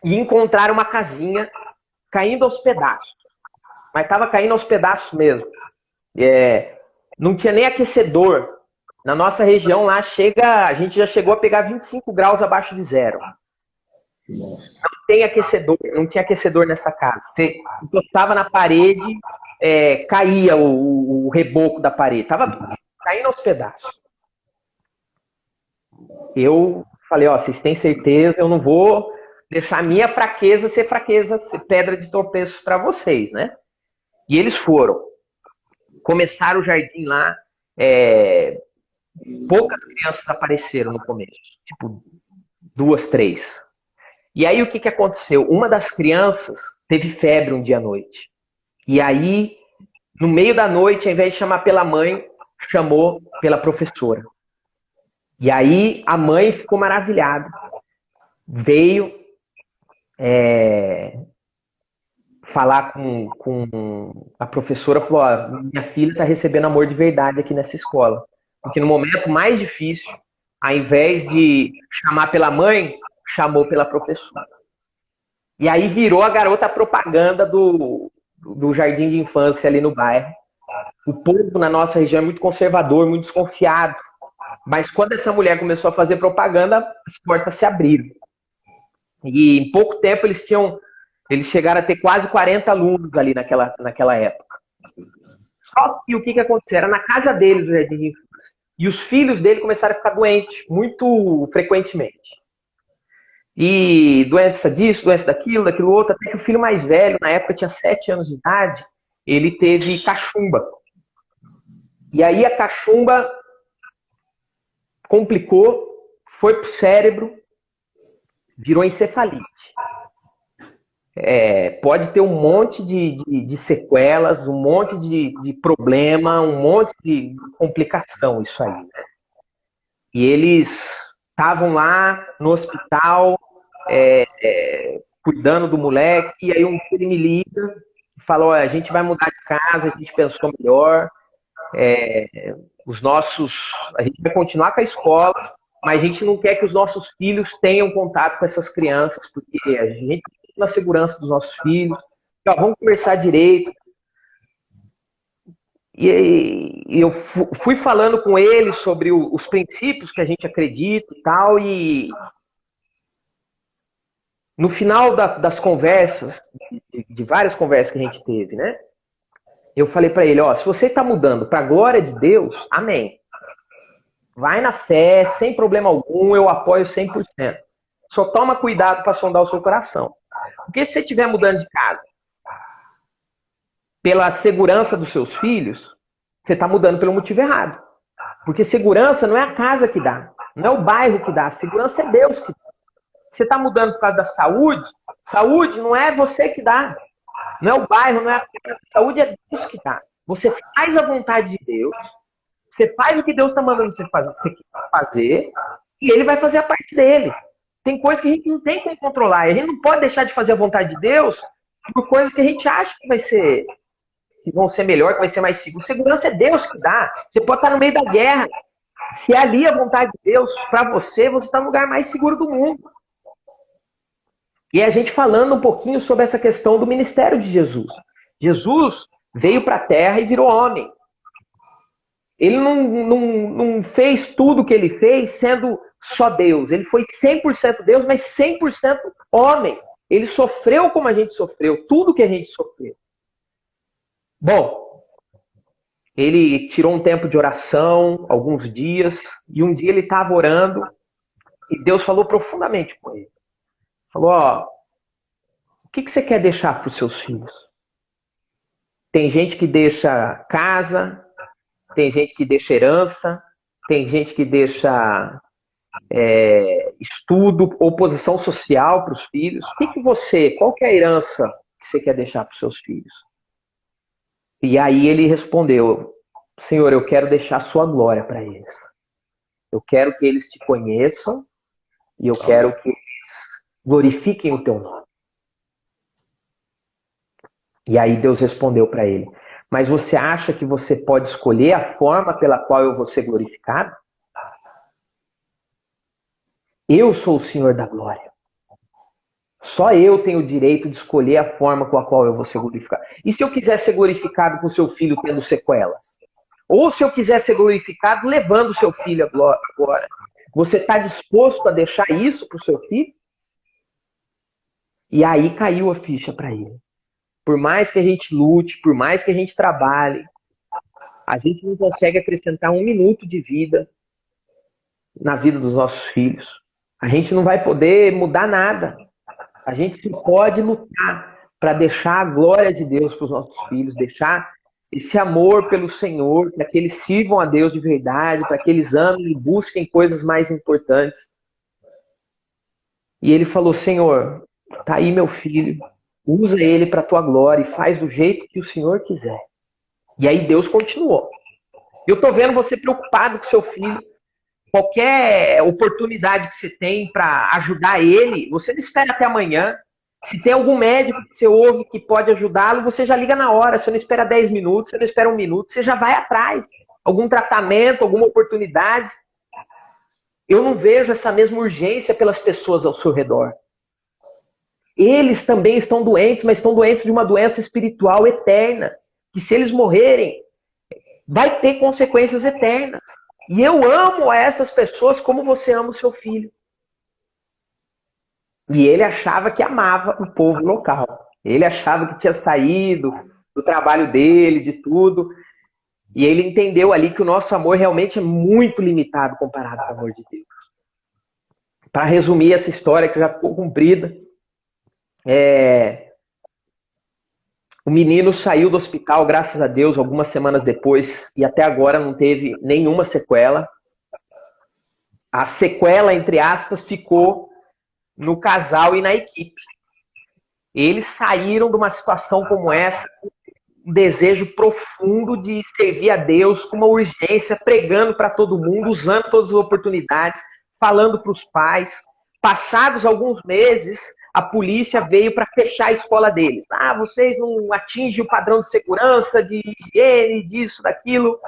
e encontraram uma casinha caindo aos pedaços. Mas estava caindo aos pedaços mesmo. Não tinha nem aquecedor. Na nossa região lá, a gente já chegou a pegar 25 graus abaixo de zero. Nossa. Não tinha aquecedor nessa casa. Você encostava na parede, caía o reboco da parede. Tava caindo aos pedaços. Eu falei, vocês têm certeza, eu não vou deixar a minha fraqueza ser pedra de tropeço para vocês, né? E eles foram. Começaram o jardim lá, poucas crianças apareceram no começo. Tipo, 2, 3. E aí o que aconteceu? Uma das crianças teve febre um dia à noite. E aí, no meio da noite, ao invés de chamar pela mãe, chamou pela professora. E aí a mãe ficou maravilhada. Veio, falar com a professora, falou, ó, minha filha está recebendo amor de verdade aqui nessa escola. Porque no momento mais difícil, ao invés de chamar pela mãe, chamou pela professora. E aí virou a garota propaganda do jardim de infância ali no bairro. O povo na nossa região é muito conservador, muito desconfiado. Mas quando essa mulher começou a fazer propaganda, as portas se abriram. E em pouco tempo eles chegaram a ter quase 40 alunos ali naquela época. Só que o que aconteceu? Era na casa deles o jardim de infância. E os filhos dele começaram a ficar doentes, muito frequentemente. E doença disso, doença daquilo outro, até que o filho mais velho, na época tinha 7 anos de idade, ele teve cachumba. E aí a cachumba complicou, foi pro cérebro, virou encefalite. Pode ter um monte de sequelas, um monte de problema, um monte de complicação isso aí, né? E eles estavam lá no hospital, cuidando do moleque, e aí um dia ele me liga e fala, olha, a gente vai mudar de casa, a gente pensou melhor, a gente vai continuar com a escola, mas a gente não quer que os nossos filhos tenham contato com essas crianças, porque a gente tem na segurança dos nossos filhos, então, vamos conversar direito. E eu fui falando com eles sobre os princípios que a gente acredita e tal, e no final das conversas, de várias conversas que a gente teve, né? Eu falei para ele, ó, se você está mudando para a glória de Deus, amém. Vai na fé, sem problema algum, eu apoio 100%. Só toma cuidado para sondar o seu coração. Porque se você estiver mudando de casa pela segurança dos seus filhos, você está mudando pelo motivo errado. Porque segurança não é a casa que dá, não é o bairro que dá, segurança é Deus que dá. Você está mudando por causa da saúde, saúde não é você que dá, não é o bairro, não é a saúde, é Deus que dá. Você faz a vontade de Deus, você faz o que Deus está mandando você fazer, e Ele vai fazer a parte dele. Tem coisas que a gente não tem como controlar, e a gente não pode deixar de fazer a vontade de Deus por coisas que a gente acha que vão ser melhor, que vai ser mais seguro. Segurança é Deus que dá. Você pode estar no meio da guerra. Se é ali a vontade de Deus para você, você está no lugar mais seguro do mundo. E a gente falando um pouquinho sobre essa questão do ministério de Jesus. Jesus veio para a terra e virou homem. Ele não fez tudo o que ele fez sendo só Deus. Ele foi 100% Deus, mas 100% homem. Ele sofreu como a gente sofreu, tudo que a gente sofreu. Bom, ele tirou um tempo de oração, alguns dias, e um dia ele estava orando e Deus falou profundamente com ele. Falou, ó, o que você quer deixar para os seus filhos? Tem gente que deixa casa, tem gente que deixa herança, tem gente que deixa estudo ou posição social para os filhos. Qual que é a herança que você quer deixar para os seus filhos? E aí ele respondeu, Senhor, eu quero deixar a sua glória para eles. Eu quero que eles te conheçam e eu quero que eles glorifiquem o teu nome. E aí Deus respondeu para ele, mas você acha que você pode escolher a forma pela qual eu vou ser glorificado? Eu sou o Senhor da glória. Só eu tenho o direito de escolher a forma com a qual eu vou ser glorificado. E se eu quiser ser glorificado com o seu filho tendo sequelas? Ou se eu quiser ser glorificado levando o seu filho agora? Você está disposto a deixar isso para o seu filho? E aí caiu a ficha para ele. Por mais que a gente lute, por mais que a gente trabalhe, a gente não consegue acrescentar 1 minuto de vida na vida dos nossos filhos. A gente não vai poder mudar nada. A gente pode lutar para deixar a glória de Deus para os nossos filhos, deixar esse amor pelo Senhor, para que eles sirvam a Deus de verdade, para que eles amem e busquem coisas mais importantes. E ele falou, Senhor, tá aí meu filho, usa ele para a tua glória e faz do jeito que o Senhor quiser. E aí Deus continuou. Eu estou vendo você preocupado com seu filho. Qualquer oportunidade que você tem para ajudar ele, você não espera até amanhã. Se tem algum médico que você ouve que pode ajudá-lo, você já liga na hora. Você não espera 10 minutos, você não espera um minuto, você já vai atrás. Algum tratamento, alguma oportunidade. Eu não vejo essa mesma urgência pelas pessoas ao seu redor. Eles também estão doentes, mas estão doentes de uma doença espiritual eterna. Que se eles morrerem, vai ter consequências eternas. E eu amo a essas pessoas como você ama o seu filho. E ele achava que amava o povo local. Ele achava que tinha saído do trabalho dele, de tudo. E ele entendeu ali que o nosso amor realmente é muito limitado comparado com o amor de Deus. Para resumir essa história que já ficou comprida, o menino saiu do hospital, graças a Deus, algumas semanas depois, e até agora não teve nenhuma sequela. A sequela, entre aspas, ficou no casal e na equipe. Eles saíram de uma situação como essa, com um desejo profundo de servir a Deus, com uma urgência, pregando para todo mundo, usando todas as oportunidades, falando para os pais. Passados alguns meses, a polícia veio para fechar a escola deles. Ah, vocês não atingem o padrão de segurança, de higiene, disso, daquilo.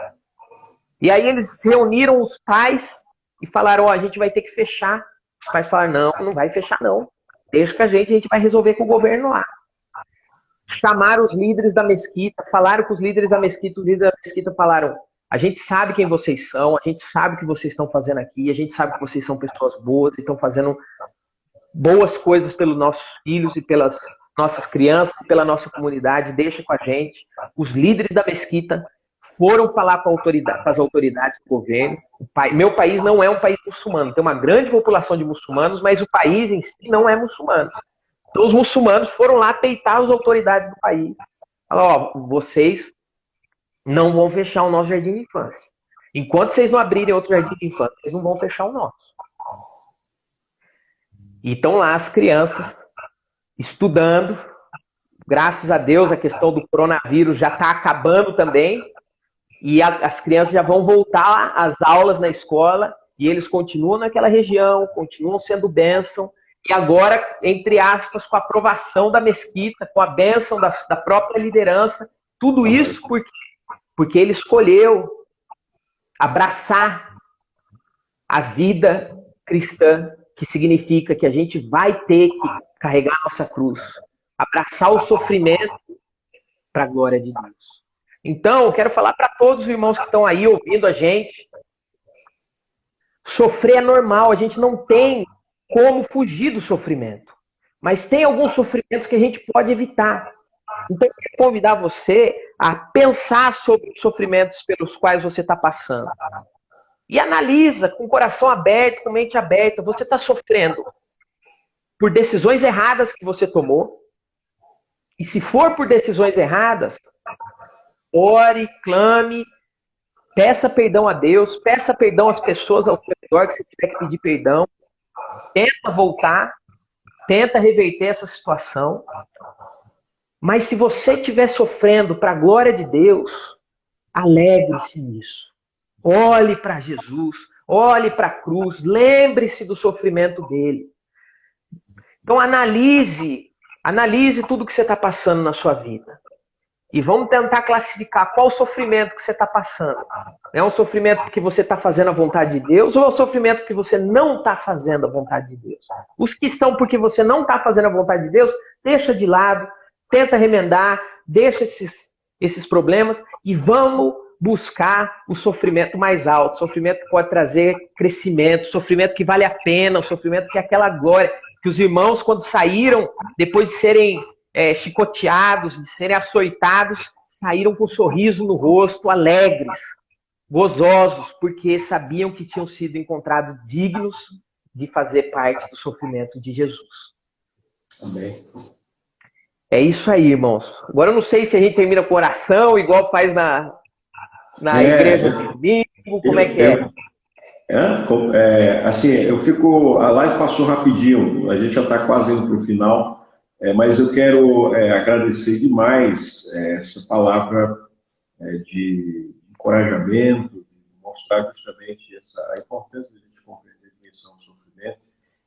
E aí eles reuniram os pais e falaram, a gente vai ter que fechar. Os pais falaram, não vai fechar não. Deixa que a gente vai resolver com o governo lá. Chamaram os líderes da mesquita, falaram com os líderes da mesquita, os líderes da mesquita falaram, a gente sabe quem vocês são, a gente sabe o que vocês estão fazendo aqui, a gente sabe que vocês são pessoas boas e estão fazendo boas coisas pelos nossos filhos e pelas nossas crianças, pela nossa comunidade, deixa com a gente. Os líderes da mesquita foram falar com as autoridades do governo. Meu país não é um país muçulmano, tem uma grande população de muçulmanos, mas o país em si não é muçulmano. Então os muçulmanos foram lá peitar as autoridades do país. Falaram, vocês não vão fechar o nosso jardim de infância. Enquanto vocês não abrirem outro jardim de infância, vocês não vão fechar o nosso. E estão lá as crianças estudando. Graças a Deus, a questão do coronavírus já está acabando também. E as crianças já vão voltar às aulas na escola. E eles continuam naquela região, continuam sendo bênção. E agora, entre aspas, com a aprovação da mesquita, com a bênção da própria liderança. Tudo isso porque ele escolheu abraçar a vida cristã, que significa que a gente vai ter que carregar a nossa cruz, abraçar o sofrimento para a glória de Deus. Então, eu quero falar para todos os irmãos que estão aí ouvindo a gente, sofrer é normal, a gente não tem como fugir do sofrimento, mas tem alguns sofrimentos que a gente pode evitar. Então, eu quero convidar você a pensar sobre os sofrimentos pelos quais você está passando. E analisa com o coração aberto, com mente aberta. Você está sofrendo por decisões erradas que você tomou? E se for por decisões erradas, ore, clame, peça perdão a Deus, peça perdão às pessoas ao seu redor que você tiver que pedir perdão. Tenta voltar, tenta reverter essa situação. Mas se você estiver sofrendo para a glória de Deus, alegre-se nisso. Olhe para Jesus, olhe para a cruz, lembre-se do sofrimento dele. Então analise tudo que você está passando na sua vida. E vamos tentar classificar qual o sofrimento que você está passando. É um sofrimento porque você está fazendo a vontade de Deus ou é um sofrimento porque você não está fazendo a vontade de Deus? Os que são porque você não está fazendo a vontade de Deus, deixa de lado, tenta remendar, deixa esses problemas e vamos buscar o sofrimento mais alto, sofrimento que pode trazer crescimento, sofrimento que vale a pena, o sofrimento que é aquela glória, que os irmãos quando saíram, depois de serem chicoteados, de serem açoitados, saíram com um sorriso no rosto, alegres, gozosos, porque sabiam que tinham sido encontrados dignos de fazer parte do sofrimento de Jesus. Amém. É isso aí, irmãos. Agora eu não sei se a gente termina com oração, igual faz na igreja do domingo, como é que é? Assim, a live passou rapidinho, a gente já está quase indo para o final, mas eu quero agradecer demais essa palavra de encorajamento, de mostrar justamente a importância de a gente compreender a dimensão do sofrimento,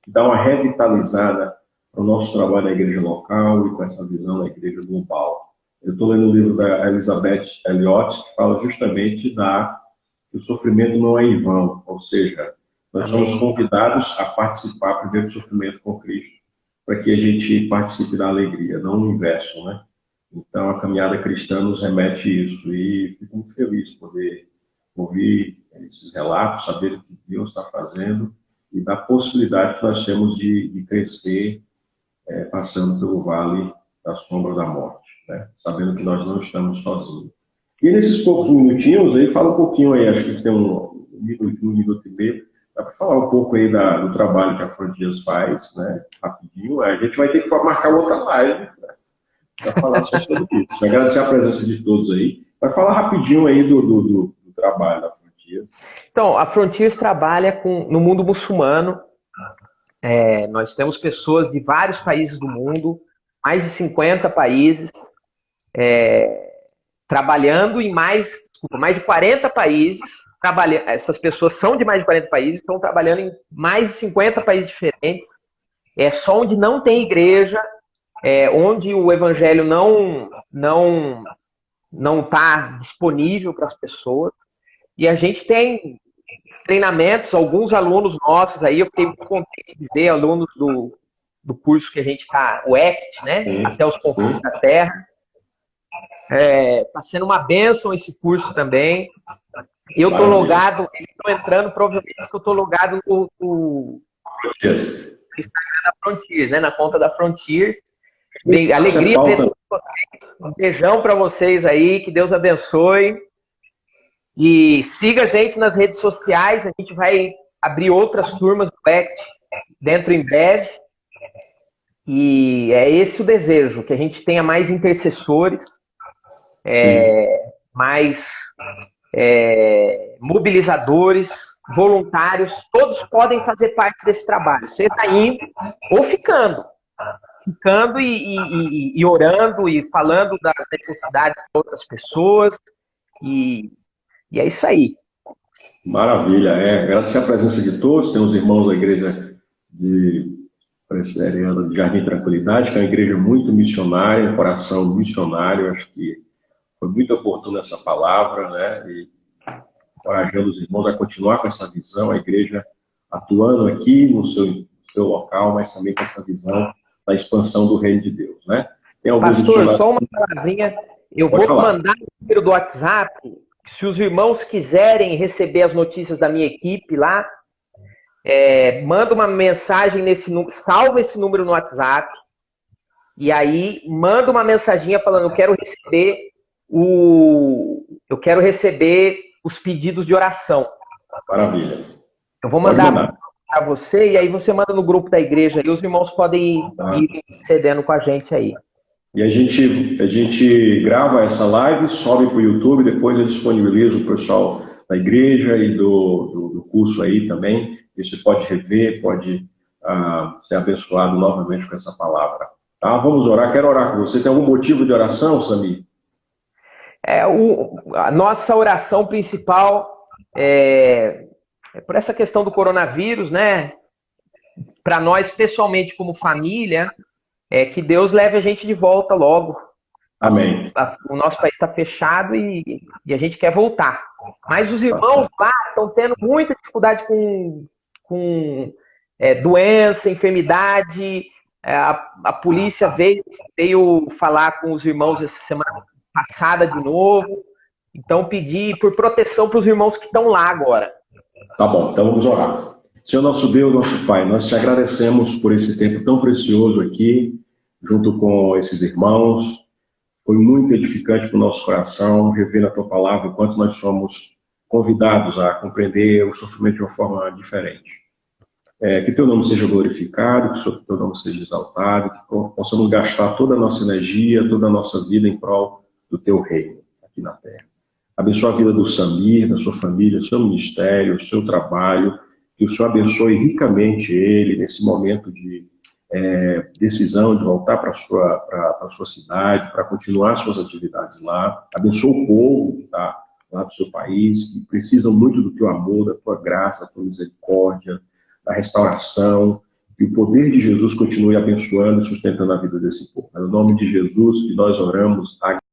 dar uma revitalizada o nosso trabalho na igreja local e com essa visão da igreja global. Eu estou lendo o livro da Elizabeth Elliot, que fala justamente que o sofrimento não é em vão, ou seja, nós somos convidados a participar primeiro do sofrimento com Cristo, para que a gente participe da alegria, não o inverso, né? Então, a caminhada cristã nos remete a isso, e fico muito feliz de poder ouvir esses relatos, saber o que Deus está fazendo e da possibilidade que nós temos de crescer passando pelo vale da sombra da morte, né? Sabendo que nós não estamos sozinhos. E nesses poucos minutinhos aí, fala um pouquinho aí, acho que tem um minuto e meio, dá para falar um pouco aí do trabalho que a Frontiers faz, né? Rapidinho, a gente vai ter que marcar outra live, né? Para falar só sobre isso. Agradecer a presença de todos aí. Vai falar rapidinho aí do trabalho da Frontiers. Então, a Frontiers trabalha no mundo muçulmano. Nós temos pessoas de vários países do mundo, mais de 50 países, trabalhando em mais de 40 países. Essas pessoas são de mais de 40 países, estão trabalhando em mais de 50 países diferentes. Só onde não tem igreja, onde o evangelho não está disponível para as pessoas. E a gente tem treinamentos, alguns alunos nossos aí, eu fiquei muito contente de ver alunos do curso que a gente está, o ECT, né? Até os confins da Terra. Está sendo uma bênção esse curso também. Eu estou logado, eles estão entrando, provavelmente que eu estou logado no Instagram da Frontiers, né? Na conta da Frontiers. Alegria ver todos vocês. Um beijão para vocês aí, que Deus abençoe. E siga a gente nas redes sociais, a gente vai abrir outras turmas do ECT dentro em breve. E é esse o desejo, que a gente tenha mais intercessores, mais mobilizadores, voluntários, todos podem fazer parte desse trabalho. Você está indo ou ficando e orando e falando das necessidades de outras pessoas. E é isso aí. Maravilha. Agradecer a presença de todos. Tem os irmãos da igreja de Jardim Tranquilidade, que é uma igreja muito missionária, um coração missionário. Acho que foi muito oportuna essa palavra, né? E encorajando os irmãos a continuar com essa visão, a igreja atuando aqui no seu local, mas também com essa visão da expansão do reino de Deus, né? Tem alguns Pastor, só uma palavrinha. Eu vou mandar o número do WhatsApp. Se os irmãos quiserem receber as notícias da minha equipe lá, manda uma mensagem nesse número, salva esse número no WhatsApp, e aí manda uma mensaginha falando, eu quero receber os pedidos de oração. Maravilha. Eu vou mandar para você, e aí você manda no grupo da igreja, e os irmãos podem ir cedendo com a gente aí. E a gente grava essa live, sobe para o YouTube, depois eu disponibilizo o pessoal da igreja e do curso aí também. E você pode rever, pode ser abençoado novamente com essa palavra. Tá? Vamos orar. Quero orar com você. Tem algum motivo de oração, Samir? A nossa oração principal é por essa questão do coronavírus, né? Para nós, pessoalmente, como família, que Deus leve a gente de volta logo. Amém. O nosso país está fechado e a gente quer voltar. Mas os irmãos lá estão tendo muita dificuldade com doença, enfermidade. A polícia veio falar com os irmãos essa semana passada de novo. Então, pedir por proteção para os irmãos que estão lá agora. Tá bom, então vamos orar. Senhor nosso Deus, nosso Pai, nós te agradecemos por esse tempo tão precioso aqui, junto com esses irmãos. Foi muito edificante para o nosso coração, rever na tua palavra o quanto nós somos convidados a compreender o sofrimento de uma forma diferente. Que teu nome seja glorificado, que teu nome seja exaltado, que possamos gastar toda a nossa energia, toda a nossa vida em prol do teu reino aqui na terra. Abençoa a vida do Samir, da sua família, o seu ministério, o seu trabalho, que o Senhor abençoe ricamente ele nesse momento de decisão de voltar para a sua cidade, para continuar suas atividades lá. Abençoa o povo que está lá do seu país, que precisam muito do teu amor, da tua graça, da tua misericórdia, da restauração. que o poder de Jesus continue abençoando e sustentando a vida desse povo. É no nome de Jesus que nós oramos.